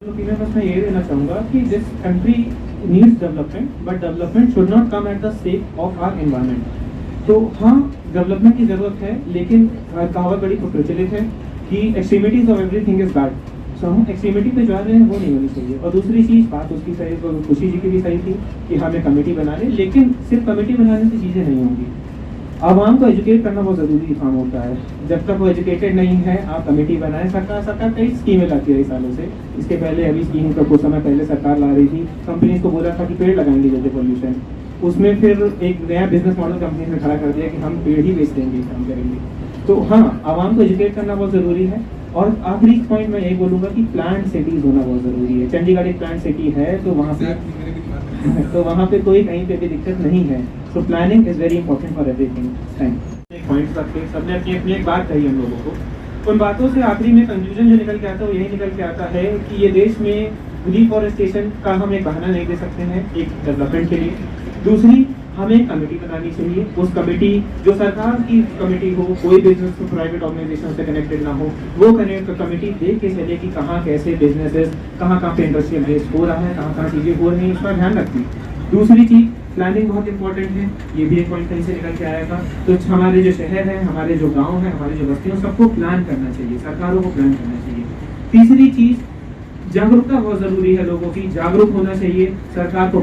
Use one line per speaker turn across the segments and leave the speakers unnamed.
Opinion बस मैं ये देना चाहूँगा कि this country needs development, but development should not come at the sake of our environment. तो हाँ, डेवलपमेंट की ज़रूरत है, लेकिन कहावत बड़ी प्रचलित है कि extremities of everything is bad. So हम एक्सट्रीमिटी पे जा रहे हैं, वो नहीं होनी चाहिए। और दूसरी चीज़, बात उसकी सही, खुशी जी की भी सही थी कि हमें कमेटी बना लें, लेकिन सिर्फ कमेटी बनाने से चीज़ें नहीं होंगी। आवाम को एजुकेट करना बहुत ज़रूरी काम होता है। जब तक वो एजुकेटेड नहीं है, आप कमेटी बनाएं। सरकार कई स्कीमें लाती है सालों से। इसके पहले अभी स्कीम का कुछ समय पहले सरकार ला रही थी, कंपनीज को बोला था कि पेड़ लगाएंगे जैसे पॉल्यूशन। उसमें फिर एक नया बिजनेस मॉडल कंपनी ने खड़ा कर दिया कि हम पेड़ ही बेच देंगे, काम करेंगे। तो हाँ, आवाम को एजुकेट करना बहुत ज़रूरी है। और आखिरी पॉइंट मैं यही बोलूँगा कि प्लान्ड सिटीज़ होना बहुत ज़रूरी है। चंडीगढ़ एक प्लान्ड सिटी है, तो वहाँ पे कोई कहीं पे भी दिक्कत नहीं है। So planning is very important for everything. Thank points रखे, सबने अपनी अपनी एक बात कही हम लोगों को। उन बातों से आखिरी में कंक्लूजन जो निकल के आता है वो यही निकल के आता है कि ये देश में डिफॉरेस्टेशन का हम एक बहाना नहीं दे सकते हैं एक डेवलपमेंट के लिए। दूसरी, हमें कमेटी बनानी चाहिए। उस कमेटी जो सरकार की कमेटी हो, कोई बिजनेस को प्राइवेट ऑर्गेनाइजेशन से कनेक्टेड ना हो, वो कमेटी देख के चले कि कहाँ कैसे बिजनेसेस, कहाँ पे इंडस्ट्रियल वेस्ट हो रहा है, कहाँ चीज़ें हो रही हैं, उसका ध्यान रखती। दूसरी चीज़, प्लानिंग बहुत इंपॉर्टेंट है। ये भी एक पॉइंट कहीं से निकल के आया था। तो हमारे जो शहर है, हमारे जो गाँव है, हमारी जो बस्तियों, सबको प्लान करना चाहिए, सरकारों को प्लान करना चाहिए। तीसरी चीज़, जागरूकता बहुत ज़रूरी है। लोगों की जागरूक होना चाहिए, सरकार को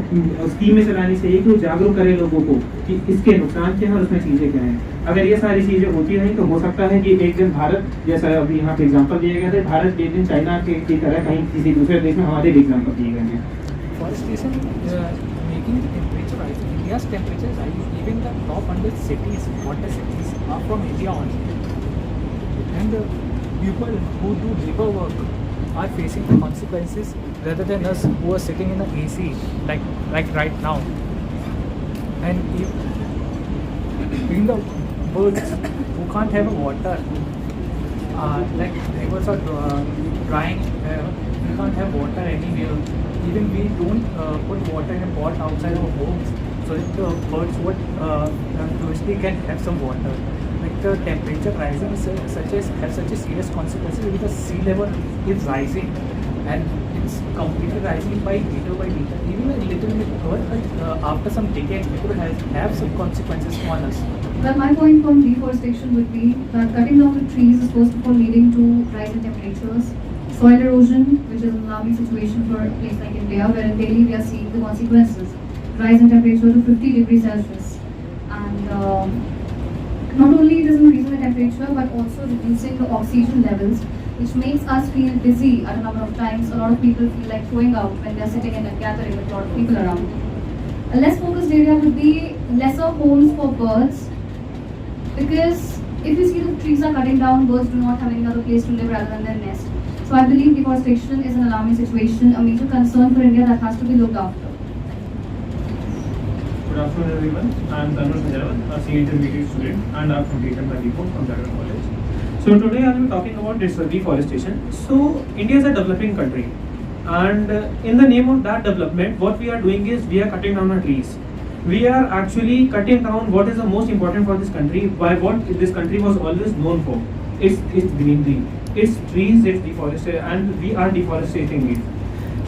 स्कीमें चलानी चाहिए कि वो जागरूक करे लोगों को कि इसके नुकसान क्या है और उसमें चीज़ें क्या हैं। अगर ये सारी चीज़ें होती रहें तो हो सकता है कि एक दिन भारत, जैसा अभी यहाँ पे एग्जांपल दिए गए थे, भारत एक दिन चाइना की तरह कहीं किसी दूसरे देश में हमारे भी एग्जाम्पल दिए गए हैं।
Forestation making the temperature rise. India's temperature rise. Even the top 100 cities, water cities, are from India only. And the people who do labor work are facing the consequences rather than us who are sitting in the AC like right now. And even the birds who can't have water, like rivers are drying, we can't have water anywhere. Even we don't put water in a pot outside our homes so that the birds would actually can have some water. Like the temperature rising has such a serious consequences because sea level is rising and it's completely rising by meter. Even a little bit good, but after some decades it will have some consequences on us.
Well, my point from deforestation would be that cutting down the trees is first of all leading to rise in temperatures, soil erosion, which is an alarming situation for a place like India, where daily we are seeing the consequences. Rise in temperature to 50 degrees Celsius. And not only it doesn't increase the temperature, but also reducing the oxygen levels, which makes us feel dizzy at a number of times. A lot of people feel like throwing out when they are sitting in a gathering with a lot of people around. A less focused area would be lesser homes for birds, because if you see the trees are cutting down, birds do not have any other place to live rather than their nest. So I believe deforestation is an alarming situation, a major concern for India that has to be looked after.
Good afternoon everyone, I am Tanush Majaravan, a senior intermediate student, and I am from B.Tech from Jagran College. So today I will be talking about deforestation. So India is a developing country, and in the name of that development, what we are doing is we are cutting down our trees. We are actually cutting down what is the most important for this country, by what this country was always known for. It's greenery, it's trees, it's deforestation, and we are deforesting it.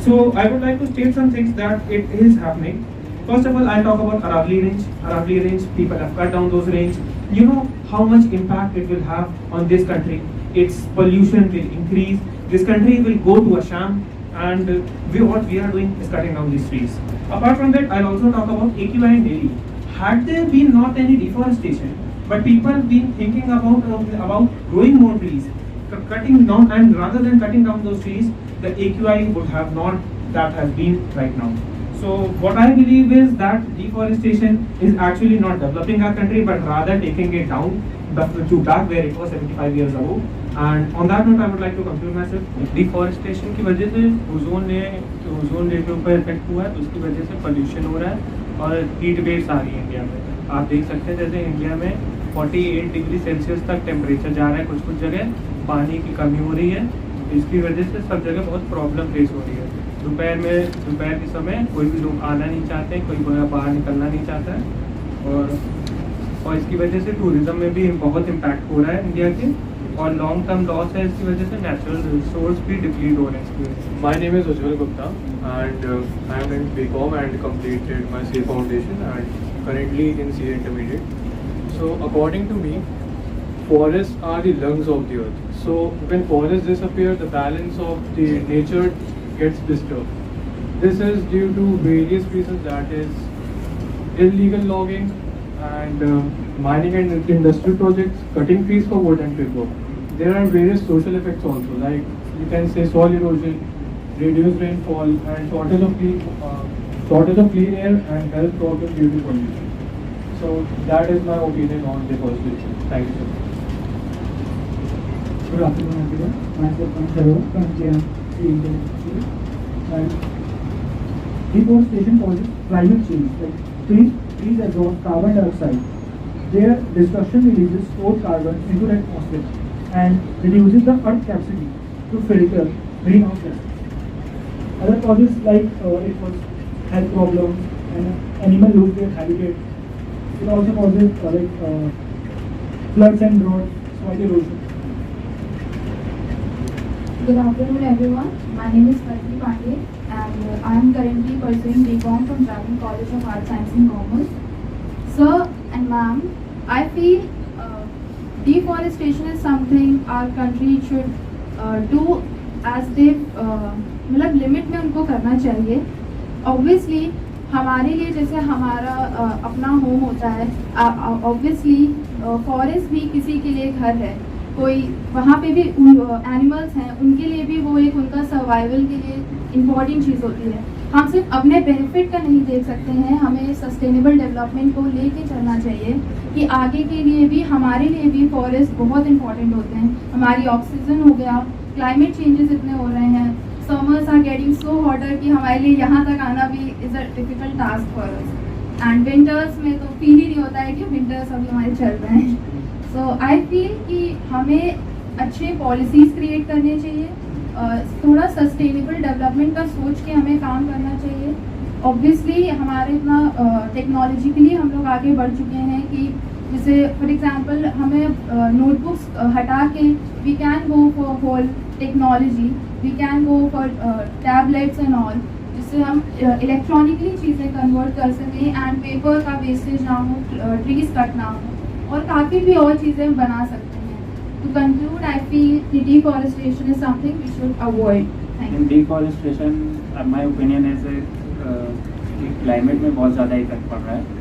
So I would like to state some things that it is happening. First of all, I'll talk about Aravali Range. Aravali Range, people have cut down those range. You know how much impact it will have on this country. Its pollution will increase. This country will go to a sham, and what we are doing is cutting down these trees. Apart from that, I'll also talk about AQI in Delhi. Had there been not any deforestation, but people been thinking about growing more trees, cutting down, and rather than cutting down those trees, the AQI would have not that has been right now. So what I believe is that deforestation is actually not developing our country, but rather taking it down to back where it was 75 years ago. And on that note, I would like to conclude myself.
Deforestation की वजह से ozone layer के ऊपर effect हुआ है, उसकी वजह से पोल्यूशन हो रहा है और हीट वेव्स आ रही है इंडिया में। आप देख सकते हैं जैसे इंडिया में 48 डिग्री सेल्सियस तक टेम्परेचर जा रहा है, कुछ जगह पानी की कमी हो रही है। इसकी वजह से सब जगह बहुत प्रॉब्लम फेस हो रही है। दोपहर के समय कोई भी लोग आना नहीं चाहते, कोई बाहर निकलना नहीं चाहता है, और इसकी वजह से टूरिज्म में भी बहुत इम्पैक्ट हो रहा है इंडिया के। और लॉन्ग टर्म लॉस है इसकी वजह से, नेचुरल रिसोर्स भी डिप्लीट हो रहे हैं इसकी वजह से।
My name is Ujjwal Gupta and I am in BCom and completed my CA foundation and currently in CA intermediate. So according to me, forests are the lungs of the earth. So when forests disappear, the balance of the nature gets disturbed. This is due to various reasons, that is illegal logging and mining and industrial projects, cutting trees for wood and timber. There are various social effects also, like you can say soil erosion, reduced rainfall, and shortage of clean air and health problems due to pollution. So that is my opinion on deforestation. Thank you so much.
Good afternoon, everyone. Myself, Ansharo from JMC and deforestation causes climate change. Like trees absorb carbon dioxide. Their destruction releases stored carbon into the atmosphere and reduces the Earth's capacity to filter greenhouse gases. Other causes like it was health problems and animal lose their habitat. It also causes floods and drought, soil erosion.
Good afternoon, everyone. My name is Karti Pandey and I am currently pursuing BCom from Dragon College of Arts, Science and Commerce. Sir and ma'am, I feel deforestation is something our country should do as they मतलब limit में उनको करना चाहिए. Obviously हमारे लिए जैसे हमारा अपना होम होता है, ऑब्वियसली फॉरेस्ट भी किसी के लिए घर है. कोई वहाँ पे भी एनिमल्स हैं, उनके लिए भी वो एक उनका सर्वाइवल के लिए इम्पॉर्टेंट चीज़ होती है. हम सिर्फ अपने बेनिफिट का नहीं देख सकते हैं, हमें सस्टेनेबल डेवलपमेंट को लेके चलना चाहिए कि आगे के लिए भी हमारे लिए भी फॉरेस्ट बहुत इंपॉर्टेंट होते हैं. हमारी ऑक्सीजन हो गया, क्लाइमेट चेंजेस इतने हो रहे हैं, summers are getting so hotter कि हमारे लिए यहाँ तक आना भी is a difficult task for us. And winters में तो फील ही नहीं होता है कि विंटर्स अभी हमारे चल रहे हैं. सो आई फील कि हमें अच्छे पॉलिसीज़ क्रिएट करने चाहिए, थोड़ा सस्टेनेबल डेवलपमेंट का सोच के हमें काम करना चाहिए. ऑब्वियसली हमारे इतना टेक्नोलॉजिकली हम लोग आगे बढ़ चुके हैं कि जैसे फॉर एग्जांपल हमें नोटबुक्स हटा के we can go for whole technology, we can go for tablets and all, जिससे हम इलेक्ट्रॉनिकली चीज़ें कन्वर्ट कर सकें एंड पेपर का वेस्टेज ना हो, ट्रीज कट ना हो, और काफ़ी भी और चीज़ें बना सकते हैं. To conclude, I feel deforestation is something we should avoid. Thank you.
Deforestation my opinion है कि क्लाइमेट में बहुत ज़्यादा इफेक्ट पड़ रहा है.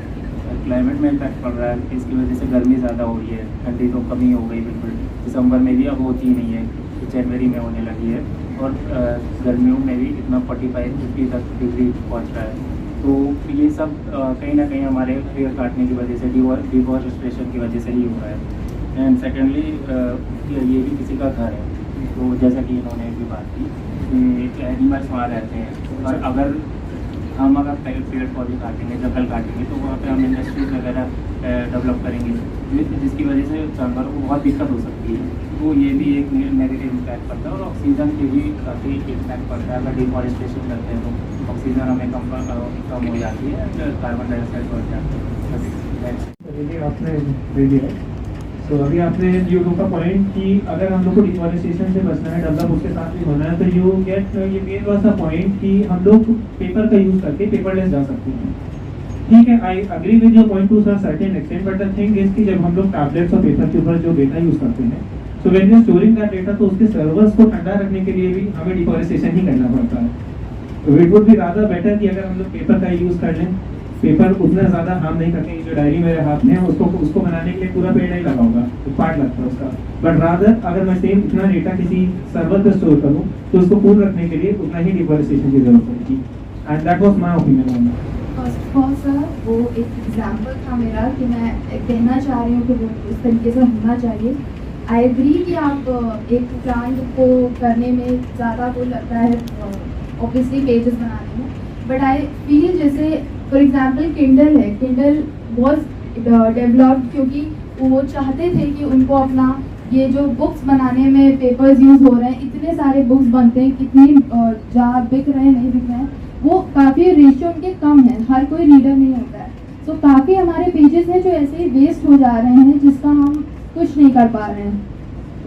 क्लाइमेट में इफेक्ट पड़ रहा है, इसकी वजह से गर्मी ज़्यादा हो रही है, ठंडी तो कमी हो गई बिल्कुल. दिसंबर में भी अब होती ही नहीं है, जनवरी में होने लगी है, और गर्मियों में भी इतना 45-50 तक डिग्री पहुँच रहा है. तो ये सब कहीं ना कहीं हमारे पेड़ काटने की वजह से, डिफॉरेस्टेशन की वजह से ही हो रहा है. एंड सेकेंडली ये भी किसी का घर है, तो जैसा कि इन्होंने भी बात की कि एनिमल्स वहाँ रहते हैं, और अगर पेड़ पौधे काटेंगे, जंगल काटेंगे, तो वहाँ पे हम इंडस्ट्रीज वगैरह डेवलप करेंगे, जिसकी वजह से जानवरों को बहुत दिक्कत हो सकती है. तो ये भी एक नेगेटिव इम्पैक्ट पड़ता है, और ऑक्सीजन पे भी काफ़ी इम्पैक्ट पड़ता है. अगर डिफॉरेस्टेशन करते हैं तो ऑक्सीजन हमें कम हो जाती है, कार्बन डाइऑक्साइड बढ़ जाता है.
आपने दे दिया है. तो अभी आपने यू का पॉइंट कि अगर हम लोग को डिफॉरेस्टेशन से बचना है, डेवलप उसके साथ भी होना है, तो यू गेट ये मेन वाज द पॉइंट कि हम लोग पेपर का यूज़ करके पेपरलेस जा सकते हैं. ठीक है, I agree with your point two certain extent, but the thing is कि जब हम लोग टैबलेट्स और पेपर के ऊपर जो डेटा यूज़ करते हैं, so when you are storing that data, तो उसके सर्वर्स को ठंडा रखने के लिए भी हमें डिफॉरेस्टेशन ही करना पड़ता है. तो it would be rather better कि अगर हम लोग पेपर का यूज़ कर लें. पेपर उतना ज़्यादा हार्म नहीं करते. जो डायरी मेरे हाथ में है उसको बनाने के लिए पूरा पेड़ नहीं लगा होगा, तो पार्ट लगता है उसका. बट रादर अगर मैं सेम इतना डेटा किसी सर्वर पर स्टोर करूँ, तो उसको पूर्ण रखने के लिए उतना ही डिफॉरेस्टेशन की जरूरत पड़ेगी. And that was my opinion on that.
First of all sir, वो एक एग्जाम्पल था मेरा कि मैं कहना चाह रही हूँ कि वो इस तरीके से होना चाहिए. आई एग्री कि आप एक प्लांट को करने में ज़्यादा वो लगता है ऑब्वियसली पेजेस बनाने में, बट आई फील जैसे फॉर एग्जाम्पल किंडल है, किंडल वॉज डेवलप्ड क्योंकि वो चाहते थे कि उनको अपना ये जो बुक्स बनाने में पेपर्स यूज़ हो रहे हैं, इतने सारे बुक्स बनते हैं, कितनी जहाँ बिक रहे हैं नहीं बिक रहे हैं, वो काफ़ी रेशियो उनके कम है, हर कोई रीडर नहीं होता है. तो काफ़ी हमारे पेजेस हैं जो ऐसे ही वेस्ट हो जा रहे हैं, जिसका हम कुछ नहीं कर पा रहे हैं.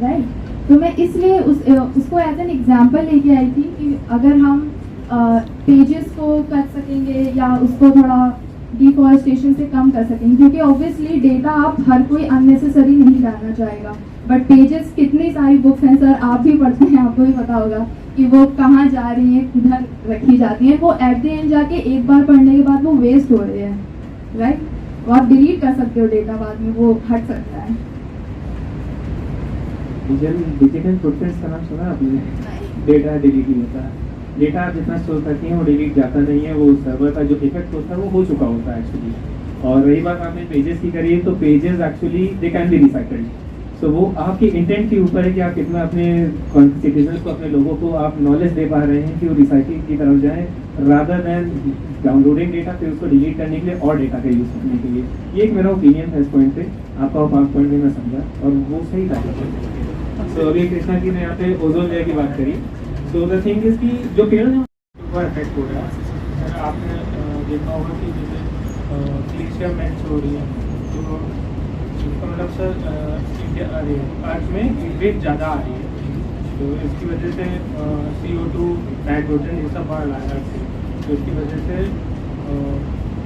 राइट। तो मैं इसलिए उसको एज एन एग्जाम्पल लेके आई थी कि अगर हम पेजेस को कर सकेंगे या उसको थोड़ा डिफॉरेस्टेशन से कम कर सकेंगे, क्योंकि ऑब्वियसली डेटा आप हर कोई अननेसेसरी नहीं डालना चाहेगा, बट पेजेस कितनी सारी बुक्स हैं सर, आप भी पढ़ते हैं, आपको भी पता होगा कि वो कहाँ जा रही हैं, किधर रखी जाती हैं, वो एट द एंड जाके एक बार पढ़ने के बाद वो वेस्ट हो रहे हैं, राइट। वो आप डिलीट कर सकते हो डेटा, बाद में वो हट सकता है।
डिजिटल फुटप्रिंट्स का नाम सुना आपने? डेटा डिलीट नहीं होता, डेटा आप जितना स्टोर करती हैं वो डिलीट जाता नहीं है, वो सर्वर का जो इफेक्ट होता है वो हो चुका होता है एक्चुअली। और रही बात आपने पेजेस की करी है, तो pages actually they can be recycled. So वो आपके इंटेंट के ऊपर है कि आप कितना अपने सिटीजन्स को, अपने लोगों को आप नॉलेज दे पा रहे हैं कि वो रिसाइकलिंग की तरफ जाएं, रादर देन डाउनलोडिंग डेटा फिर उसको डिलीट करने के लिए और डेटा का यूज़ करने के लिए। ये एक मेरा ओपिनियन है इस पॉइंट पे, आपका पॉइंट भी मैं समझा और वो सही था। सो अभी कृष्णा जी ने यहाँ पे ओजोन लेयर की बात करी। सो द थिंग इज कि जो पेड़ है वो इफेक्ट हो रहा है। आपने देखा होगा कि जैसे ग्लेशियर मेल्ट हो रही है, तो इसका मतलब सर इंडिया अर्थ में हीट वेव ज़्यादा आ रही है, तो इसकी वजह से CO2 नाइट्रोजन ये सब बढ़ रहा है अर्थ से, तो इसकी वजह से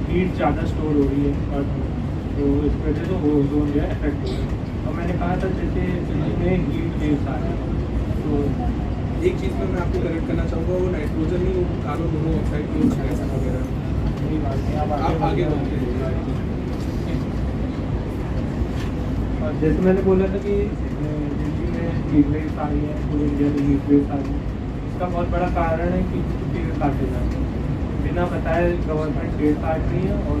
हीट ज़्यादा स्टोर हो रही है अर्थ में, तो इसकी वजह से ओजोन जो है इफेक्ट हो रहा है। और मैंने कहा था जैसे इसमें हीट वेव्स आ रहे हैं, तो
एक चीज़ में मैं आपको करेक्ट करना चाहूँगा, वो नाइट्रोजन नहीं, वो कार्बन मोनोऑक्साइड की गैस वगैरह।
यही बात है,
आप आगे बढ़ते हैं।
और जैसे मैंने बोला था कि दिल्ली में हीट वेव्स आ रही है, पूरे इंडिया में हीट वेव्स आ रही है, इसका बहुत बड़ा कारण है कि पेड़ काटे जाते हैं, बिना बताए गवर्नमेंट पेड़ काट रही है और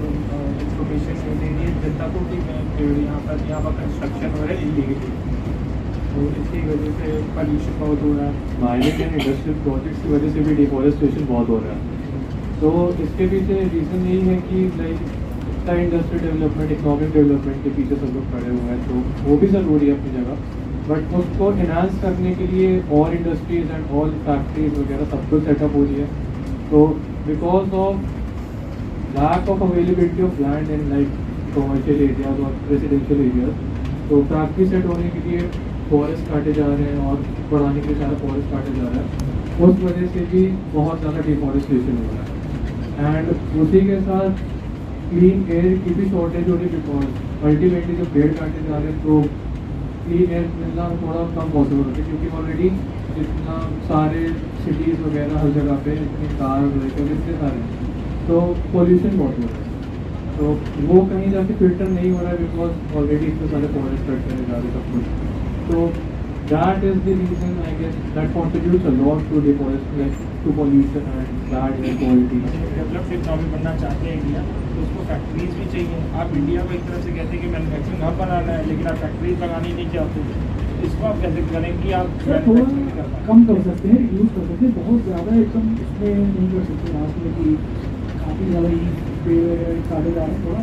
इंफॉर्मेशन नहीं दे रही है जनता को कि पेड़ यहाँ पर कंस्ट्रक्शन हो रहा है इलीगली, तो इसकी वजह से पॉल्यूशन बहुत हो रहा है।
माइनिंग एंड इंडस्ट्रियल प्रोजेक्ट्स की वजह से भी डिफॉरेस्टेशन बहुत हो रहा है।
तो इसके पीछे रीज़न यही है कि like industrial development, economic development के पीछे सब लोग खड़े हुए हैं, तो वो भी ज़रूरी है अपनी जगह, बट उसको इन्हांस करने के लिए और इंडस्ट्रीज एंड ऑल फैक्ट्रीज वगैरह सब कुछ सेटअप हो रही है। तो because of lack of availability of land in like commercial areas और रेजिडेंशियल एरियाज, तो फैक्ट्री सेट होने के लिए फॉरेस्ट काटे जा रहे हैं और बढ़ाने के लिए सारा फॉरेस्ट काटे जा रहा है, उस वजह से भी बहुत ज़्यादा डिफॉरेस्टेशन हो रहा है। एंड उसी के साथ क्लीन एयर की भी शॉर्टेज हो रही है, बिकॉज अल्टीमेटली जब पेड़ काटे जा रहे हैं तो क्लीन एयर मिलना थोड़ा कम पॉसिबल होता है, क्योंकि ऑलरेडी जितना सारे सिटीज़ वगैरह हर जगह पे इतनी कार व्हीकल इतने सारे, तो पोल्यूशन बहुत हो रहा है, तो वो कहीं जाके फिल्टर नहीं हो रहा है, बिकॉज ऑलरेडी इतने सारे फॉरेस्ट कट करे जा रहे सब कुछ। तो that is the reason I guess that contributes a lot to deforestation, to pollution and bad air quality.
Developed economy बनना चाहते हैं इंडिया, तो उसको फैक्ट्रीज भी चाहिए। आप इंडिया को एक तरह से कहते हैं कि मैन्युफैक्चरिंग हब बनाना है, लेकिन आप फैक्ट्रीज लगानी नहीं चाहते, इसको आप कैसे करें कि आप मैन्युफैक्चरिंग नहीं कर पाएं?
कम कर सकते हैं, यूज़ कर सकते हैं, बहुत ज़्यादा एकदम इसमें नहीं कर सकते लास्ट में कि काफ़ी ज़्यादा ही पेड़ काटे जा रहे हैं, थोड़ा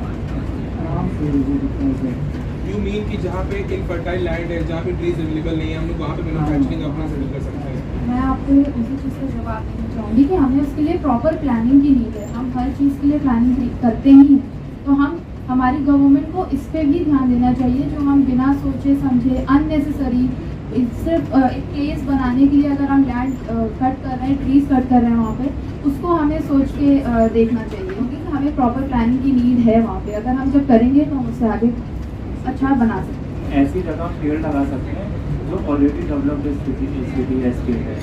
आराम से
यू मीन कि जहाँ पे इनफर्टाइल लैंड है, जहाँ पे ट्रीज अवेलेबल नहीं है, हम लोग वहाँ पे मैन्युफैक्चरिंग अपना सेटल कर सकते हैं।
मैं आपको उसी चीज़ का जवाब देना चाहूँगी कि हमें उसके लिए प्रॉपर प्लानिंग की नीड है। हम हर चीज़ के लिए प्लानिंग करते ही हैं, तो हमारी गवर्नमेंट को इस पर भी ध्यान देना चाहिए, जो हम बिना सोचे समझे अननेसेसरी सिर्फ एक प्लेस बनाने के लिए अगर हम लैंड कट कर रहे हैं, ट्रीज कट कर रहे हैं वहाँ पे, उसको हमें सोच के देखना चाहिए, क्योंकि हमें प्रॉपर प्लानिंग की नीड है वहाँ पे। अगर हम जब करेंगे तो हम उससे आगे अच्छा बना सकते हैं।
ऐसी जगह पेड़ लगा सकते हैं जो ऑलरेडी डेवलप्ड सिटी या स्टेट है,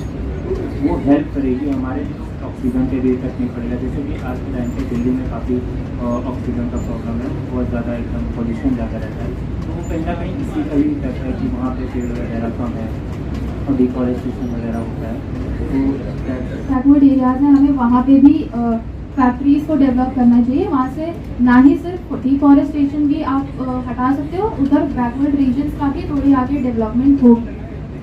वो हेल्प करेगी हमारे ऑक्सीजन के लिए इफेक्ट नहीं पड़ेगा। जैसे कि आज के टाइम पे दिल्ली में काफ़ी ऑक्सीजन का प्रॉब्लम है, बहुत ज़्यादा एकदम पोल्यूशन ज़्यादा रहता है, तो वो कहीं ना कहीं इसी का भी इफेक्ट है कि वहाँ पे पेड़ वगैरह कम है और डिफॉरेस्टेशन वगैरह होता है। तो
बैकवर्ड एरियाज है, हमें वहाँ पे भी फैक्ट्रीज को डेवलप करना चाहिए। वहाँ से ना ही सिर्फ डिफॉरेस्टेशन भी आप हटा सकते हो, उधर बैकवर्ड रीजन्स का भी थोड़ी आगे डेवलपमेंट होगी,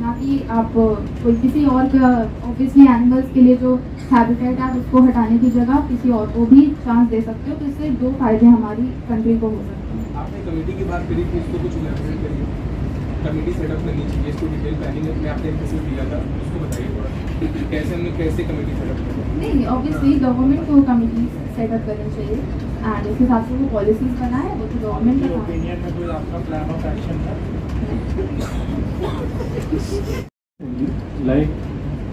ना कि आप कोई किसी और का ऑब्वियसली एनिमल्स के लिए जो हैबिटेट है उसको हटाने की जगह किसी और को भी चांस दे सकते हो, तो इससे दो फायदे हमारी कंट्री को हो सकते हैं।
आपने कमेटी की बात करी थी, उसको कुछ इलैबोरेट करिए। कमेटी सेटअप करनी चाहिए, इसको डिटेल प्लानिंग में आपने इंटरव्यू दिया था, उसको बताइए थोड़ा कैसे हमने कैसे कमेटी सेटअप करें।
नहीं, ऑब्वियसली गवर्नमेंट को कमेटी सेटअप करनी चाहिए एंड उस हिसाब से वो पॉलिसीज बनाए, वो तो गवर्नमेंट का काम है।
ओपिनियन में कोई आपका प्लान ऑफ एक्शन है?
लाइक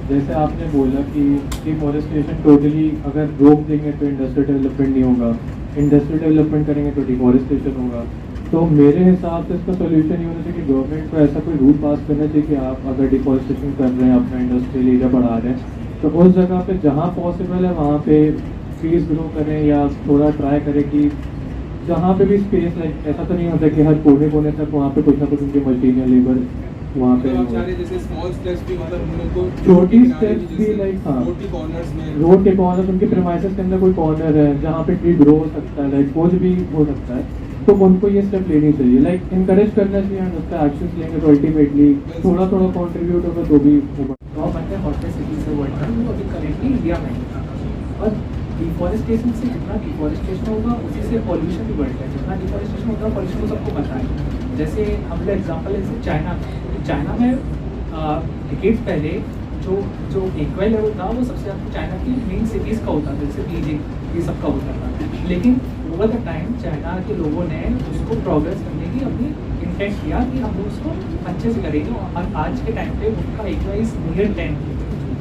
जैसे आपने बोला कि डिफॉरेस्टेशन टोटली अगर रोक देंगे तो इंडस्ट्रियल डेवलपमेंट नहीं होगा, इंडस्ट्रियल डेवलपमेंट करेंगे तो डिफॉरेस्टेशन होगा। तो मेरे हिसाब से इसका सोल्यूशन ये होना चाहिए कि गवर्नमेंट को ऐसा कोई रूल पास करना चाहिए कि आप अगर डिफॉरेस्टेशन कर रहे हैं, अपना इंडस्ट्रियल एरिया बढ़ा रहे हैं, तो उस जगह पे जहाँ पॉसिबल है वहाँ पे ट्रीज ग्रो करें या थोड़ा ट्राई करें कि जहाँ पे भी स्पेस, लाइक ऐसा तो नहीं होता कि हर कोने कोने तक वहाँ पे कुछ ना कुछ उनके मशीन या लेबर वहाँ पे
तो आप चाह रहे हैं जैसे स्मॉल स्टेप्स भी, मतलब हम लोग को
छोटी स्टेप्स भी, लाइक हाँ
रोड के कॉर्नर्स में,
रोड के कॉर्नर, उनके प्रेमाइसेस के अंदर कोई कॉर्नर है जहाँ पे ट्री ग्रो हो सकता है, लाइक कुछ भी हो सकता है, तो उनको ये स्टेप लेनी चाहिए, लाइक इनकरेज करना चाहिए एंड उसका एक्शन लेंगे तो अल्टीमेटली थोड़ा थोड़ा कॉन्ट्रीब्यूट होगा तो भी होगा।
टॉप बनते हैं हॉटेस्ट सिटीज से वर्ल्ड में, वो अभी करेंटली इंडिया में है। और डिफॉरेस्टेशन से जितना डिफॉरेस्टेशन होगा उसी से पॉल्यूशन भी बढ़ता है, जितना डिफॉरेस्टेशन होता है पॉल्यूशन तो सबको पता है। जैसे हम लोग एग्जाम्पल है जैसे चाइना में डिकेड्स पहले जो एक्वाई लेवल था वो सबसे ज़्यादा चाइना की मेन सिटीज़ का होता था, जैसे बीजिंग ये सब का होता था। लेकिन ओवर द टाइम चाइना के लोगों ने उसको प्रोग्रेस करने की अपनी इंटेंट किया कि हम लोग उसको अच्छे से करेंगे, और आज के टाइम पे उनका एक्वाई इज नियर 10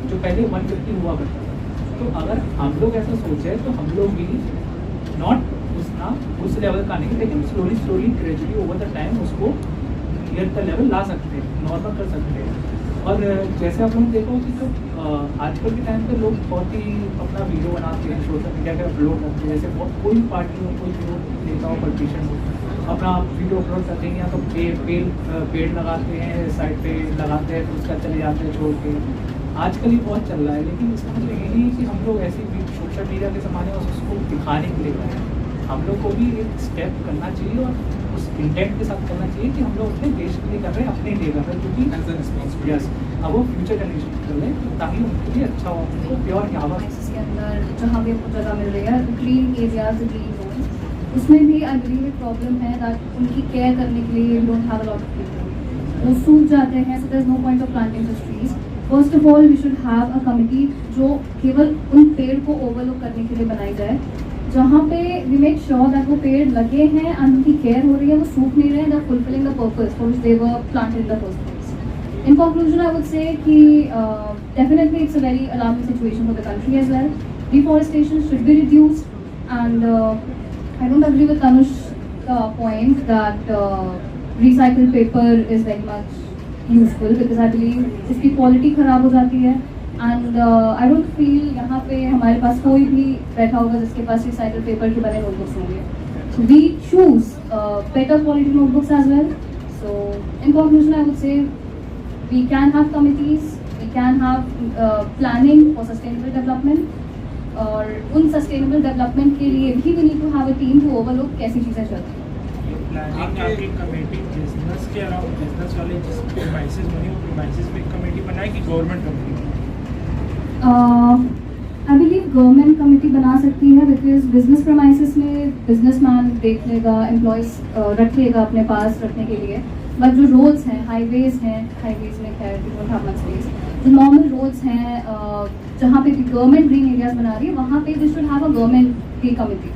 जो पहले 150 हुआ करता था। तो अगर हम लोग ऐसा सोचे तो हम लोग भी नॉट उस लेवल का नहीं, लेकिन slowly gradually over the time उसको नियर द लेवल ला सकते हैं, नॉर्मल कर सकते हैं। और जैसे आप लोग देखो कि जो आजकल के टाइम पे लोग बहुत ही अपना वीडियो बनाते हैं, सोशल मीडिया पे अपलोड करते हैं, जैसे कोई पार्टी हो, कोई नेता हो, पॉलिटिशियन हो, अपना वीडियो अपलोड करते हैं, या तो पेड़ लगाते हैं, साइड पे लगाते हैं, तो उसका चले जाते हैं छोड़ के। आजकल ये बहुत चल रहा है, लेकिन इसका मतलब ये नहीं कि हम लोग ऐसे सोशल मीडिया के ज़माने में उसको दिखाने के लिए कर रहे हैं। हम लोग को भी एक स्टेप करना चाहिए और उस इंटेंट के साथ करना चाहिए कि हम लोग अपने देश के लिए कर रहे हैं, अपने लिए कर रहे हैं, क्योंकि यस अब वो फ्यूचर जनरेशन कर रहे हैं ताकि उनके लिए अच्छा हो, उनको प्योर हवा
के अंदर जहाँ भी आपको जगह मिल रही है, ग्रीन एरियाज, ग्रीन जोन, उसमें भी आई बिलीव एक प्रॉब्लम है दैट उनकी केयर करने के लिए we don't have a lot of people, वो सूख जाते हैं, so there is no point of planting this trees. First of all we should have a committee जो केवल उन पेड़ को ओवरलुक करने के लिए बनाई जाए, जहाँ पे वी मेक श्योर दैट वो पेड़ लगे हैं एंड उनकी केयर हो रही है, वो सूख नहीं रहे हैं, that fulfilling the purpose for which they were planted in the first place. In conclusion I would say कि definitely it's a very alarming situation for the country as well. Deforestation should be reduced and I don't agree with Tanush point that recycled paper is very much useful because I believe इसकी quality ख़राब हो जाती है and I don't feel यहाँ पे हमारे पास कोई भी बैठा होगा जिसके पास रिसाइकल पेपर के बने नोटबुक्स होंगे। We choose better quality notebooks as well. So in conclusion I would say we can have committees, we can have planning for sustainable development और उन sustainable development के लिए भी we need to have a team to overlook कैसी चीज़ें चलती हैं।
Planning आपकी कमेटी बिजनेस के अलावा बिजनेस वाले जिस प्रीमाइसेस बनी वो प्रीमाइसेस पे कमेटी बनाए कि government committee?
I believe government committee बना सकती है बिकॉज बिजनेस प्रीमाइसेस में बिजनेसमैन देख लेगा, एम्प्लॉयज़ रख लेगा अपने पास रखने के लिए, बट जो रोड्स हैं, हाईवेज़ में खैर we don't have much space, जो नॉर्मल रोड्स हैं जहाँ पे गवर्नमेंट ग्रीन एरियाज बना रही है वहाँ पे they should have a government की कमेटी।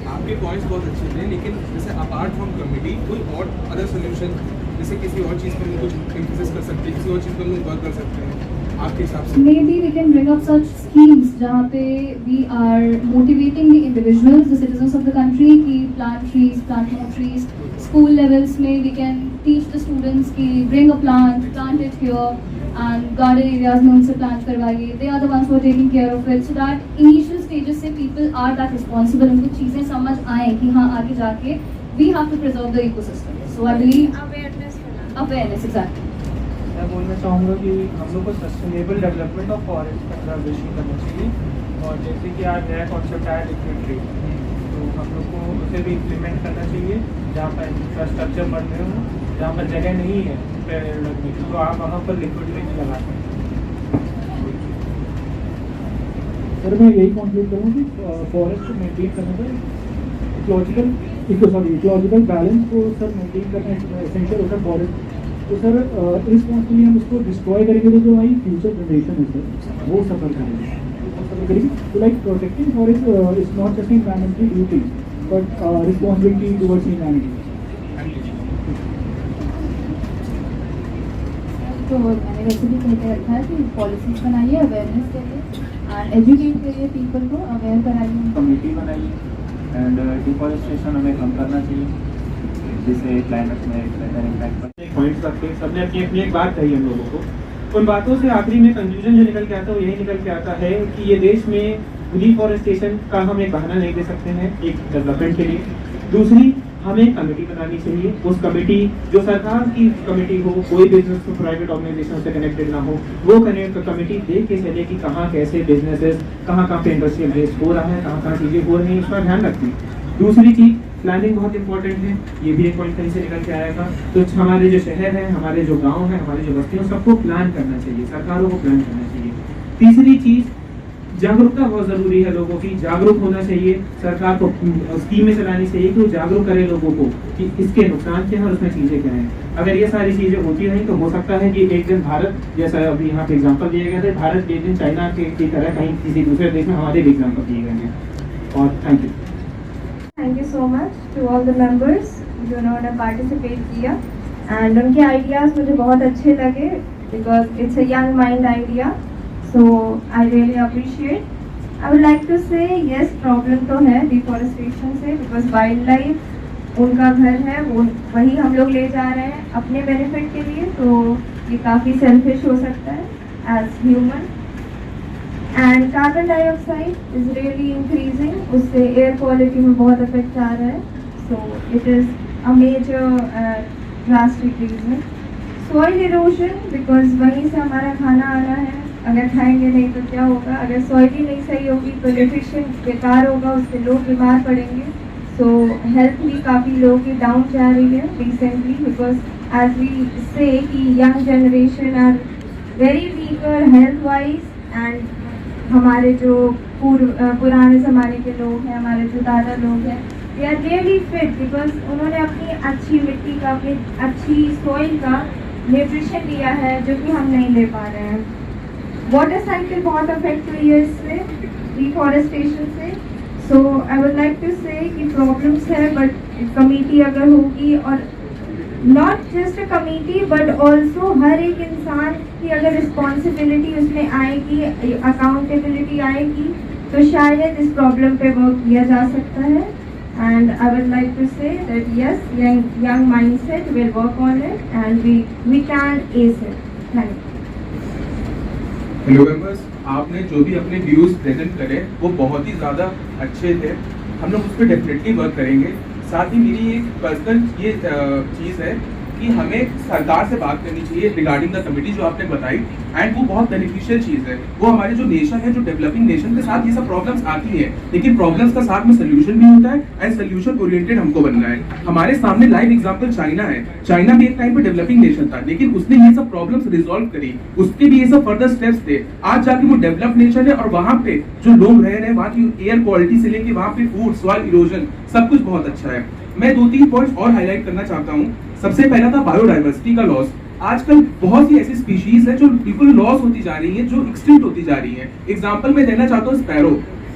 आपके पॉइंट्स बहुत अच्छे थे, लेकिन जैसे अपार्ट फ्रॉम कमेटी कोई और अदर सोल्यूशन, जैसे किसी और चीज़ पर हम कुछ एम्फेसिस कर सकते हैं, किसी और चीज़ पर हम लोग वर्क कर सकते हैं आपके हिसाब से?
Maybe we can bring up such schemes जहाँ पे we are motivating the individuals, the citizens of the country कि plant trees, plant more trees. School levels में we can teach the students कि bring a plant, plant it here, and garden areas में उनसे plant करवाइए. They are the ones who are taking care of it, so that initial stages से people are that responsible, उनको चीज़ें समझ आएँ कि हाँ आगे जाके we have to preserve the ecosystem. So I believe awareness exactly.
मैं बोलना चाहूँगा कि हम लोग को sustainable development of forest conservation करना चाहिए, और जैसे कि आज नया कॉन्सेप्ट आया लिक्विड ट्री, तो हम लोग को उसे भी इम्प्लीमेंट करना चाहिए जहाँ पर इंफ्रास्ट्रक्चर बन रहे हो, जहाँ पर जगह नहीं है पेड़ लगने की, तो आप वहाँ पर लिक्विड ट्री लगा सकते हैं।
सर मैं यही कंक्लूड करूँ कि फॉरेस्ट को मेंटेन करने का इकोलॉजिकल बैलेंस को सर मेंटेन करना एसेंशियल होता है फॉरेस्ट। तो सर रिस्पॉन्सिबली हम उसको डिस्ट्रॉय करेंगे तो जो हमारी फ्यूचर जनरेशन है सर वो सफ़र करेगी। तो like protecting forest is not just environmental duty but responsibility towards humanity.
तो मैंने वैसे भी कह के रखा है कि पॉलिसीज बनाइए अवेयरनेस करिए एंड एजुकेट करिए पीपल को, अवेयर कराइए।
कमेटी बनाइए एंड डिफॉरेस्टेशन हमें कम करना चाहिए जिससे क्लाइमेट में एक बेहतर इम्पैक्ट पड़े।
पॉइंट्स रखे, सबने अपनी अपनी एक बात कही हम लोगों को। उन बातों से आखिरी में कंक्लूजन जो निकल के आता है वो यही निकल के आता है कि ये देश में डिफॉरेस्टेशन का हम एक बहाना नहीं दे सकते हैं एक डेवलपमेंट के लिए। दूसरी, हमें कमेटी बनानी चाहिए। उस कमेटी जो सरकार की कमेटी हो, कोई बिजनेस को प्राइवेट ऑर्गेनाइजेशन से कनेक्टेड ना हो, वो कमेटी देख के चले कि कहाँ कैसे बिजनेसेस, कहाँ पे इंडस्ट्रियल वेस्ट हो रहा है, कहाँ चीज़ें हो रही हैं, उसका ध्यान रखें। दूसरी चीज़, प्लानिंग बहुत इंपॉर्टेंट है। ये भी एक पॉइंट कहीं से निकल के आया था। तो हमारे जो शहर है, हमारे जो गाँव है, हमारी जो बस्तियों, सबको प्लान करना चाहिए, सरकारों को प्लान करना चाहिए। तीसरी चीज़, जागरूकता बहुत ज़रूरी है। लोगों की जागरूक होना चाहिए, सरकार को स्कीमें चलानी चाहिए कि वो जागरूक करे लोगों को कि इसके नुकसान क्या है और उसमें चीज़ें क्या हैं। अगर ये सारी चीज़ें होती रहें तो हो सकता है कि एक दिन भारत, जैसा अभी यहाँ पे एग्जांपल दिए गए थे, भारत के एक दिन चाइना की तरह कहीं किसी दूसरे देश में हमारे भी एग्जाम्पल दिए गए हैं। और thank you.
Thank you so much to all the members जिन्होंने पार्टिसिपेट किया एंड उनके आइडियाज़ मुझे बहुत अच्छे लगे because it's a young mind idea, so I really appreciate. I would like to say yes, problem तो है deforestation से because wildlife उनका घर है, वो वही हम लोग ले जा रहे हैं अपने benefit के लिए, तो ये काफ़ी selfish हो सकता है as human. And carbon dioxide is really increasing, उससे air quality में बहुत effect आ रहा है, so it is a major drastic reason. Soil erosion because वहीं से हमारा खाना आना है, अगर खाएंगे नहीं तो क्या होगा, अगर सॉइल ही नहीं सही होगी तो न्यूट्रिशन बेकार होगा, उससे लोग बीमार पड़ेंगे। सो हेल्थ भी काफ़ी लोगों की डाउन जा रही है recently because as we say कि young generation are very weaker health wise and हमारे जो पुराने ज़माने के लोग हैं, हमारे जो दादा लोग हैं, they are really fit because उन्होंने अपनी अच्छी मिट्टी का, अपनी अच्छी सॉइल का न्यूट्रिशन लिया है जो कि हम नहीं ले पा रहे हैं। वाटर साइकिल बहुत अफेक्ट हुई है इससे, डिफॉरेस्टेशन से। So I would like to say कि प्रॉब्लम्स है बट कमेटी अगर होगी और not just a committee but also हर एक इंसान की अगर रिस्पॉन्सिबिलिटी उसमें आएगी, अकाउंटेबिलिटी आएगी, तो शायद इस प्रॉब्लम पे वर्क किया जा सकता है। And I would like to say that yes, young mindset will work on it and we can ace it. Thank you.
Hello members, आपने जो भी अपने व्यूज़ प्रेजेंट करे वो बहुत ही ज़्यादा अच्छे थे। हम लोग उस पर डेफिनेटली वर्क करेंगे। साथ ही मेरी एक पर्सनल ये चीज़ है कि हमें सरकार से बात करनी चाहिए रिगार्डिंग द कमेटी जो आपने बताई, एंड वो बहुत बेनिफिशियल चीज़ है। वो हमारे जो नेशन है, जो डेवलपिंग नेशन के साथ ये सब प्रॉब्लम्स आती हैं, लेकिन प्रॉब्लम्स का साथ में सोल्यूशन भी होता है एंड सोल्यूशन ओरिएंटेड हमको बनना है। हमारे सामने लाइव एग्जांपल चाइना है। चाइना भी एक टाइम पे डेवलपिंग नेशन था, लेकिन उसने ये सब प्रॉब्लम्स रिजॉल्व करी, उसके भी ये सब फर्दर स्टेप्स थे। आज जाके वो डेवलप नेशन है और वहाँ पे जो लोग रह रहे हैं, वहाँ की एयर क्वालिटी से लेके वहाँ पे फूड, सॉइल इरोजन, सब कुछ बहुत अच्छा है। मैं 2-3 पॉइंट्स और हाईलाइट करना चाहता हूँ। सबसे पहला था बायोडाइवर्सिटी का लॉस। आजकल बहुत सी ऐसी स्पीशीज है जो बिल्कुल लॉस होती जा रही है, जो एक्सटिंक्ट होती जा रही है। एग्जांपल मैं देना चाहता हूँ स्पैरो,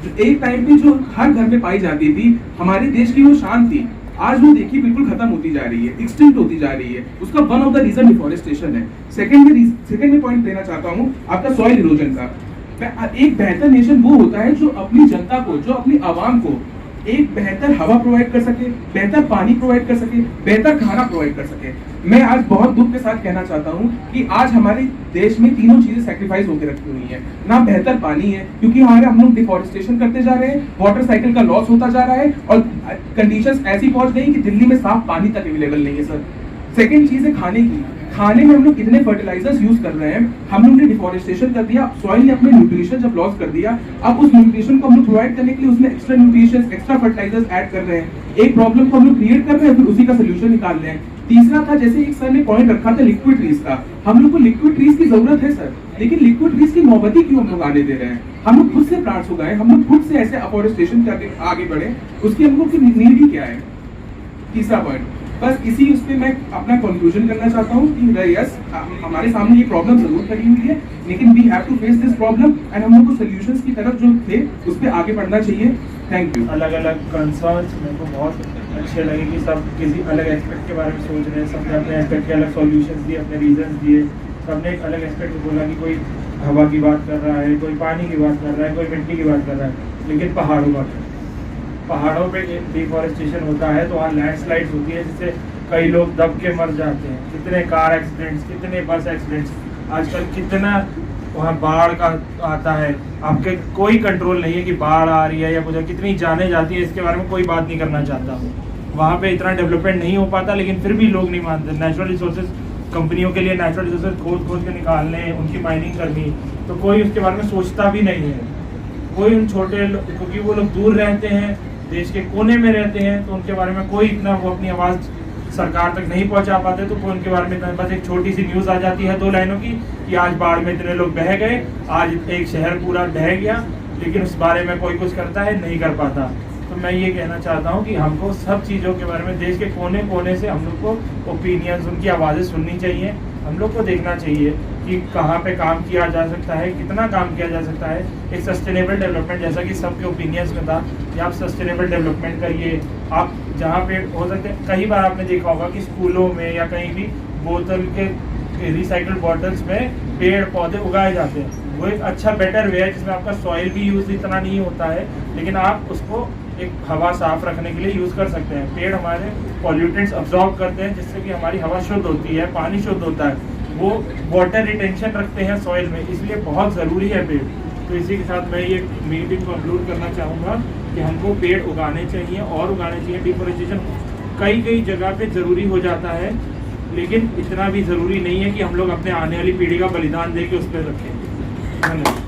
जो एक टाइम पे जो हर घर में पाई जाती थी, हमारे देश की वो शान थी, आज वो देखिए बिल्कुल खत्म होती जा रही है, एक्सटिंक्ट होती जा रही है। उसका one of the reason deforestation है। सेकंड में पॉइंट देना चाहता हूँ आपका सॉइल इरोजन का। एक बेहतर नेशन वो होता है जो अपनी जनता को, जो अपनी आवाम को एक बेहतर हवा प्रोवाइड कर सके, बेहतर पानी प्रोवाइड कर सके, बेहतर खाना प्रोवाइड कर सके। मैं आज बहुत दुख के साथ कहना चाहता हूँ कि आज हमारे देश में तीनों चीजें सैक्रिफाइस होकर रखी हुई हैं। ना बेहतर पानी है क्योंकि हम लोग डिफॉरेस्टेशन करते जा रहे हैं, वाटर साइकिल का लॉस होता जा रहा है और कंडीशंस ऐसी पहुंच गई कि दिल्ली में साफ पानी तक अवेलेबल नहीं है सर। सेकंड चीज है खाने की। खाने में हम लोग कितने फर्टिलाइजर्स यूज कर रहे हैं, हम लोग ने डिफॉरेस्टेशन कर दिया, सॉइल ने अपने न्यूट्रिशन जब लॉस कर दिया, अब उस न्यूट्रिशन को हम लोग प्रोवाइड करने के लिए उसमें extra nutrition, extra fertilisers add कर रहे हैं। एक प्रॉब्लम को हम लोग क्रिएट कर रहे हैं, फिर उसी का सोल्यूशन निकाल रहे हैं। तीसरा था, जैसे एक सर ने पॉइंट रखा था लिक्विड ट्रीज का, हम लोग को लिक्विड ट्रीज की जरूरत है सर, लेकिन लिक्विड ट्रीज की नौबत ही क्यों हम लोग आने दे रहे हैं? हम लोग खुद से प्लांट्स उगाएं, हम लोग खुद से ऐसे अफॉरेस्टेशन करके आगे बढ़े, उसकी हम लोग की नीड ही क्या है? तीसरा पॉइंट, बस इसी उस पे मैं अपना कंक्लूजन करना चाहता हूँ कि यस, हमारे सामने ये प्रॉब्लम जरूर खड़ी हुई है, लेकिन we have to face this problem and हम लोग को सॉल्यूशंस की तरफ जो थे उस पे आगे बढ़ना चाहिए। Thank you.
अलग अलग कंसर्न्स मेरे को बहुत अच्छे लगे कि सब किसी अलग एस्पेक्ट के बारे में सोच रहे हैं, सबने अपने एस्पेक्ट के अलग सॉल्यूशंस दिए, अपने रीजंस दिए, सबने एक अलग एस्पेक्ट बोला कि कोई हवा की बात कर रहा है, कोई पानी की बात कर रहा है, कोई मिट्टी की बात कर रहा है, लेकिन पहाड़ों का पहाड़ों पे डिफॉरेस्टेशन होता है तो वहाँ लैंडस्लाइड्स होती है जिससे कई लोग दब के मर जाते हैं। कितने कार एक्सीडेंट्स, कितने बस एक्सीडेंट्स, आजकल कितना वहाँ बाढ़ का आता है, आपके कोई कंट्रोल नहीं है कि बाढ़ आ रही है या कुछ, कितनी जाने जाती है, इसके बारे में कोई बात नहीं करना चाहता। वहाँ पे इतना डेवलपमेंट नहीं हो पाता, लेकिन फिर भी लोग नहीं मानते। नेचुरल रिसोर्सेज कंपनियों के लिए नेचुरल रिसोर्सेज खोद के निकालने, उनकी माइनिंग करनी, तो कोई उसके बारे में सोचता भी नहीं है। कोई उन छोटे क्योंकि वो लोग दूर रहते हैं, देश के कोने में रहते हैं, तो उनके बारे में कोई इतना वो अपनी आवाज़ सरकार तक नहीं पहुंचा पाते, तो कोई उनके बारे में इतना, बस एक छोटी सी न्यूज़ आ जाती है 2 लाइनों की कि आज बाढ़ में इतने लोग बह गए, आज एक शहर पूरा ढह गया, लेकिन उस बारे में कोई कुछ करता है नहीं कर पाता। तो मैं ये कहना चाहता हूँ कि हमको सब चीज़ों के बारे में देश के कोने कोने से हम लोग को ओपिनियंस, उनकी आवाज़ें सुननी चाहिए। हम लोग को देखना चाहिए कि कहाँ पे काम किया जा सकता है, कितना काम किया जा सकता है। एक सस्टेनेबल डेवलपमेंट, जैसा कि सबके ओपिनियंस में था कि आप सस्टेनेबल डेवलपमेंट करिए। आप जहाँ पे हो सकते हैं, कई बार आपने देखा होगा कि स्कूलों में या कहीं भी बोतल के रिसाइकल्ड बॉटल्स में पेड़ पौधे उगाए जाते हैं। वो एक अच्छा बेटर वे है जिसमें आपका सॉइल भी यूज़ इतना नहीं होता है, लेकिन आप उसको एक हवा साफ रखने के लिए यूज़ कर सकते हैं। पेड़ हमारे पॉल्यूटेंट्स अब्जॉर्ब करते हैं, जिससे कि हमारी हवा शुद्ध होती है, पानी शुद्ध होता है, वो वाटर रिटेंशन रखते हैं सॉइल में, इसलिए बहुत ज़रूरी है पेड़। तो इसी के साथ मैं ये मीटिंग कंक्लूड करना चाहूँगा कि हमको पेड़ उगाने चाहिए और उगाने चाहिए। डिफॉरेस्टेशन कई जगह पे ज़रूरी हो जाता है, लेकिन इतना भी ज़रूरी नहीं है कि हम लोग अपने आने वाली पीढ़ी का बलिदान दे के उस पर रखें। धन्यवाद।